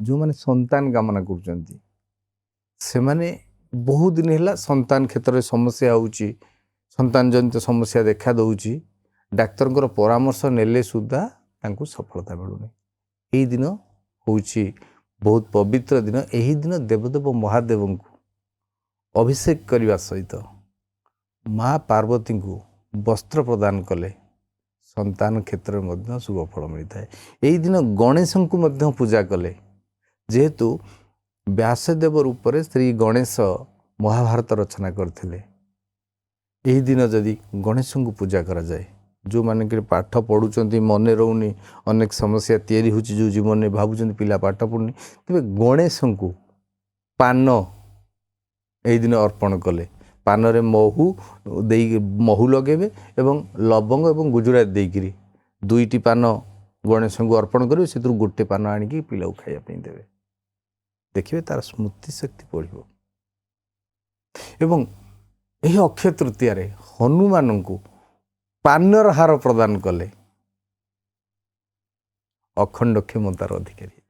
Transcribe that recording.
जो माने संतान कामना कर से माने बहुत दिन है संतान क्षेत्र में समस्या होची संतान जनित समस्या देखा दौची डाक्तर परामर्श नेले सुधा तांको सफलता मिलूनी। यही दिन होची बहुत पवित्र दिन। यही दिन देवदेव महादेव को अभिषेक करने सहित माँ पार्वती को वस्त्र प्रदान कले संतान क्षेत्र में शुभ फल मिलता है। यही दिन गणेश को पूजा कले जेहेतु व्यासदेव रूप से श्री गणेश महाभारत रचना करथिले। यही दिन जदि गणेश को पूजा करा जाए जो माने कि पाठ पढ़ुंट मन रोनी अनेक समस्या तैयारी हो जो जीवन में भावुं पिला पाठ पढ़ुनी तेज गणेश को पान यही दिन अर्पण कले पान रे महू लगे एवं लवंग एवं गुजरात देकरी दुईटी पान गणेश को अर्पण करेंगे से गोटे पान आणिकी पिला खायापी देवे देखिए तार स्मृति शक्ति बढ़ एवं यही अक्षय तृतीय हनुमान को पानर हार प्रदान कले अखंड क्षमतार अधिकारी।